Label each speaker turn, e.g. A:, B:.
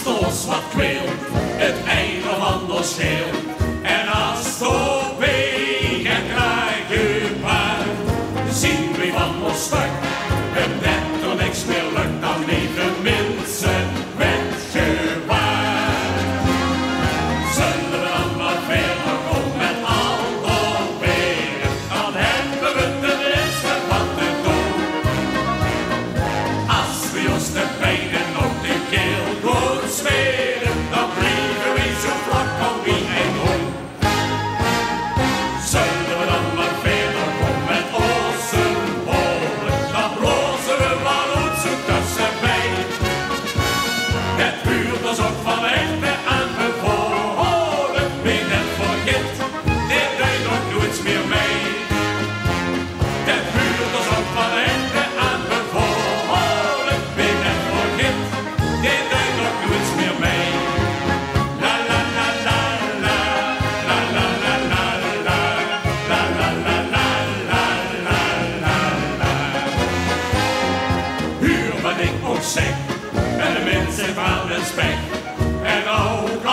A: stoos wat kweelt, het einde van de scheel. En als het op en krijg je paard, zien we van ons stuk. En net toen niks meer lukt, dan leven mensen met gewaar. Zullen we dan maar verder komen met al weer, dan hebben we tenminste wat te doen. Als we ons de benen op de keel goed smeren, dan blijven we zo vlak als wie een hoen. Zullen we dan maar verder komen met onze holen, dan blozen we maar goed zo tussenbij. Het huurt ons ook van echte aanbevolen, wie net vergeet, dit deed nog nooit meer mee. Het huurt ons ook van echte aanbevolen, wie net vergeet, dit deed nog nooit meer mee. La la la la la, la la la la la, la la la la la la la la. Huur wat ik ook zeg, en de mensen van respect, en ook